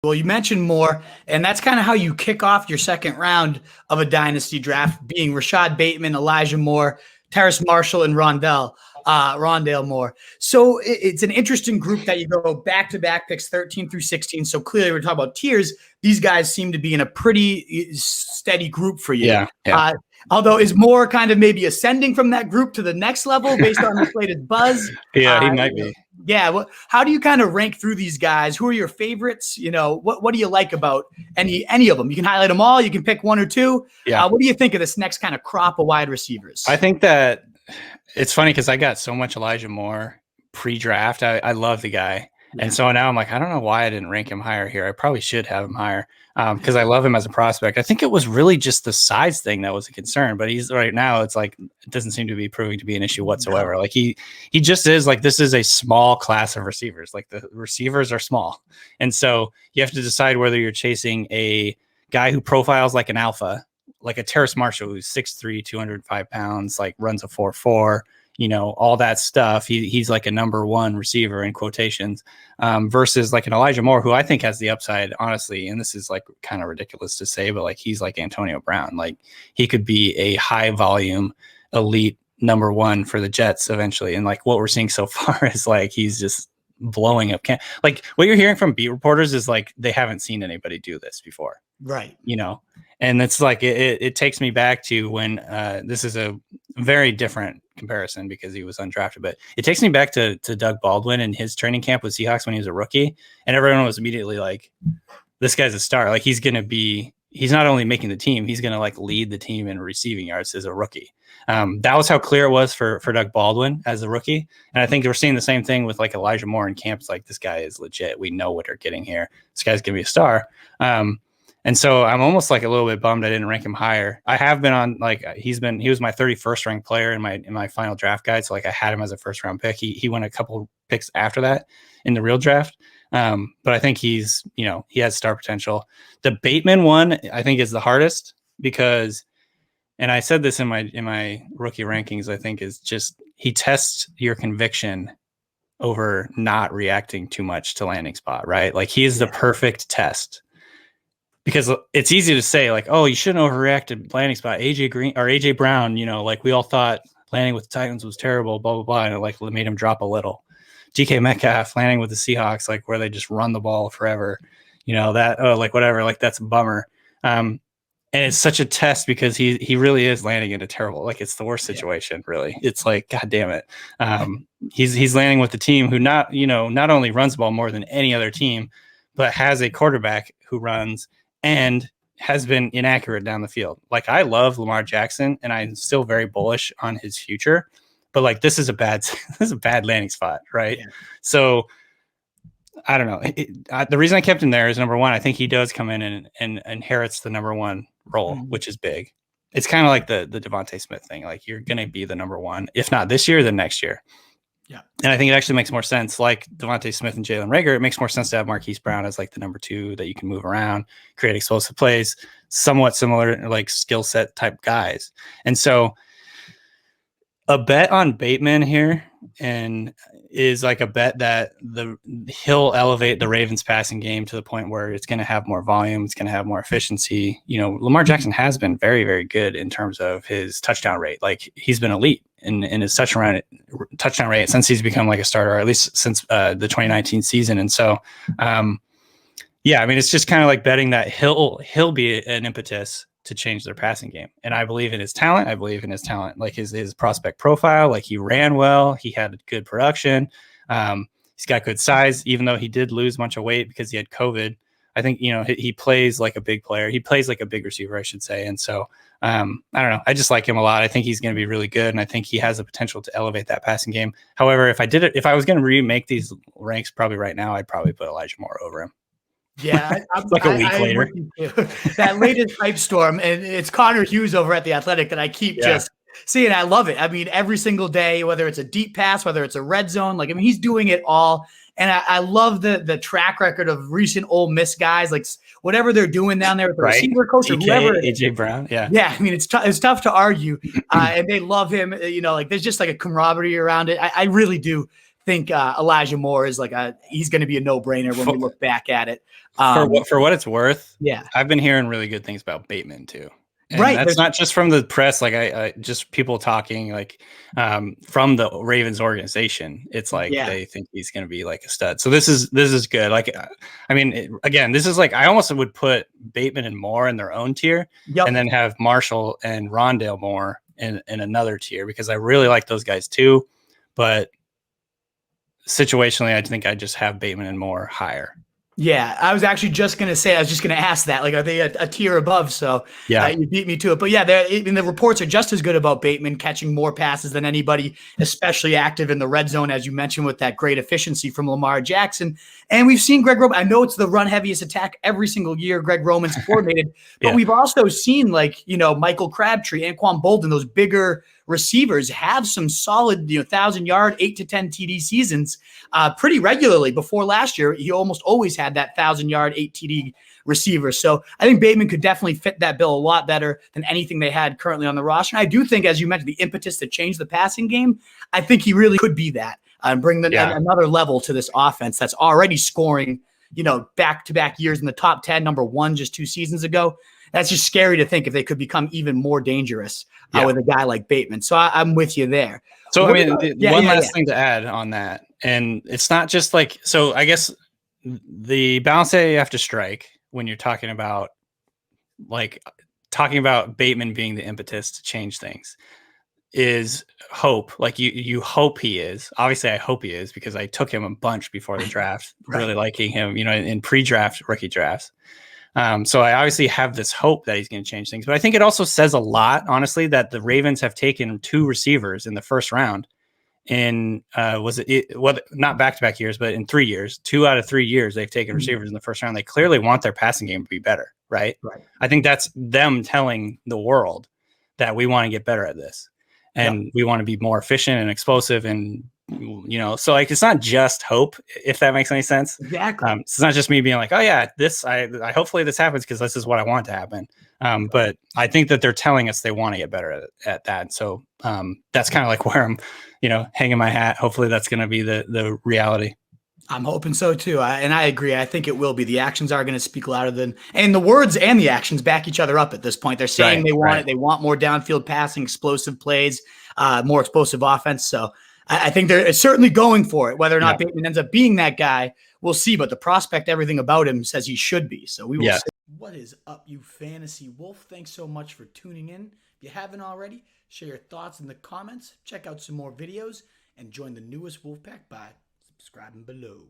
Well, you mentioned Moore, and that's kind of how you kick off your second round of a dynasty draft, being Rashod Bateman, Elijah Moore, Terrace Marshall, and Rondale Moore. So it's an interesting group that you go back-to-back picks 13 through 16. So clearly we're talking about tiers. These guys seem to be in a pretty steady group for you. Yeah. Although is Moore kind of maybe ascending from that group to the next level based on the latest buzz? Yeah, he might be. Yeah. Well, how do you kind of rank through these guys? Who are your favorites? What do you like about any of them? You can highlight them all. You can pick one or two. Yeah. What do you think of this next kind of crop of wide receivers? I think that it's funny because I got so much Elijah Moore pre-draft. I love the guy. Yeah. And so now I'm like, I don't know why I didn't rank him higher here. I probably should have him higher because I love him as a prospect. I think it was really just the size thing that was a concern, but he's right now, it's like, it doesn't seem to be proving to be an issue whatsoever. Like he just is like, this is a small class of receivers. Like the receivers are small. And so you have to decide whether you're chasing a guy who profiles like an alpha, like a Terrace Marshall, who's 6'3", 205 pounds, like runs a 4.4, all that stuff. He's like a number one receiver in quotations, versus like an Elijah Moore, who I think has the upside, honestly. And this is like kind of ridiculous to say, but like, he's like Antonio Brown. Like he could be a high volume elite number one for the Jets eventually. And like what we're seeing so far is like, he's just blowing up. Like what you're hearing from beat reporters is like, they haven't seen anybody do this before. Right. And it's like, it takes me back to when this is a very different comparison because he was undrafted, but it takes me back to Doug Baldwin and his training camp with Seahawks when he was a rookie. And everyone was immediately like, this guy's a star. Like he's not only making the team, he's going to like lead the team in receiving yards as a rookie. That was how clear it was for Doug Baldwin as a rookie. And I think we're seeing the same thing with like Elijah Moore in camp. It's like, this guy is legit. We know what we're getting here. This guy's going to be a star. And so I'm almost like a little bit bummed I didn't rank him higher. I have been on like he was my 31st ranked player in my final draft guide. So like I had him as a first round pick. He went a couple picks after that in the real draft. But I think he has star potential. The Bateman one I think is the hardest because, and I said this in my rookie rankings, I think is just he tests your conviction over not reacting too much to landing spot, right? Like he is the perfect test. Because it's easy to say like, oh, you shouldn't overreact to landing spot. AJ Brown, like we all thought landing with the Titans was terrible, blah, blah, blah. And it like made him drop a little. DK Metcalf landing with the Seahawks, like where they just run the ball forever, like whatever, like that's a bummer. And it's such a test because he really is landing in a terrible, like it's the worst situation, really. It's like, God damn it. He's landing with the team who not only runs the ball more than any other team, but has a quarterback who runs and has been inaccurate down the field. Like I love Lamar Jackson and I'm still very bullish on his future, but like this is a bad landing spot. Right. Yeah. So I don't know. The reason I kept him there is number one, I think he does come in and inherits the number one role, which is big. It's kind of like the Devontae Smith thing. Like you're going to be the number one, if not this year, then next year. Yeah. And I think it actually makes more sense, like Devontae Smith and Jalen Reagor, it makes more sense to have Marquise Brown as like the number two that you can move around, create explosive plays, somewhat similar like skill set type guys. And so a bet on Bateman here and is like a bet that he'll elevate the Ravens passing game to the point where it's going to have more volume. It's going to have more efficiency. Lamar Jackson has been very, very good in terms of his touchdown rate. Like he's been elite in his touchdown rate since he's become like a starter, or at least since the 2019 season. And so, it's just kind of like betting that he'll be an impetus to change their passing game. And I believe in his talent. Like his prospect profile, like he ran well, he had good production. He's got good size, even though he did lose a bunch of weight because he had COVID. I think, he plays like a big player. He plays like a big receiver, I should say. And so, I don't know. I just like him a lot. I think he's going to be really good. And I think he has the potential to elevate that passing game. However, if I was going to remake these ranks probably right now, I'd probably put Elijah Moore over him. Yeah, like a week later. That latest hype storm, and it's Connor Hughes over at The Athletic that I keep just seeing. I love it. I mean, every single day, whether it's a deep pass, whether it's a red zone, he's doing it all. And I love the track record of recent Ole Miss guys, like whatever they're doing down there with the receiver coach or whoever. AJ Brown, yeah. I mean, it's tough to argue, and they love him. There's just like a camaraderie around it. I really do think Elijah Moore is he's going to be a no-brainer when we look back at it. For what it's worth, yeah, I've been hearing really good things about Bateman too. And right. that's not just from the press, like I just people talking like from the Ravens organization. It's like they think he's going to be like a stud. So this is good. Like, I mean, again, this is like I almost would put Bateman and Moore in their own tier, and then have Marshall and Rondale Moore in another tier because I really like those guys too. But situationally, I think I just have Bateman and Moore higher. Yeah, I was actually just going to say, I was just going to ask that. Like, are they a tier above? So you beat me to it. But yeah, the reports are just as good about Bateman catching more passes than anybody, especially active in the red zone, as you mentioned, with that great efficiency from Lamar Jackson. And we've seen Greg Roman. I know it's the run heaviest attack every single year Greg Roman's coordinated, but we've also seen Michael Crabtree, Anquan Bolden, those bigger receivers have some solid 1,000-yard, 8 to 10 TD seasons pretty regularly. Before last year, he almost always had that 1,000-yard, 8 TD receiver. So I think Bateman could definitely fit that bill a lot better than anything they had currently on the roster. And I do think, as you mentioned, the impetus to change the passing game, I think he really could be that and bring another level to this offense that's already scoring, back-to-back years in the top 10, number 1 just 2 seasons ago. That's just scary to think if they could become even more dangerous with a guy like Bateman. So I'm with you there. So, I mean, one last thing to add on that, and it's not just so I guess the balance that you have to strike when you're talking about Bateman being the impetus to change things is hope. Like you hope he is. Obviously, I hope he is because I took him a bunch before the draft, really liking him, in pre-draft rookie drafts. So I obviously have this hope that he's going to change things, but I think it also says a lot, honestly, that the Ravens have taken 2 receivers in the first round in not back-to-back years, but in 3 years, 2 out of 3 years, they've taken receivers in the first round. They clearly want their passing game to be better, right? I think that's them telling the world that we want to get better at this and we want to be more efficient and explosive and so it's not just hope, if that makes any sense. Exactly. It's not just me being like, oh yeah, I hopefully this happens because this is what I want to happen. But I think that they're telling us they want to get better at that. So that's kind of like where I'm, hanging my hat. Hopefully that's going to be the reality. I'm hoping so too. And I agree. I think it will be. The actions are going to speak louder and the words and the actions back each other up at this point. They're saying they want it. They want more downfield passing, explosive plays, more explosive offense. So I think they're certainly going for it. Whether or not Bateman ends up being that guy, we'll see. But the prospect, everything about him says he should be. So we will see. What is up, you fantasy wolf? Thanks so much for tuning in. If you haven't already, share your thoughts in the comments. Check out some more videos and join the newest Wolfpack by subscribing below.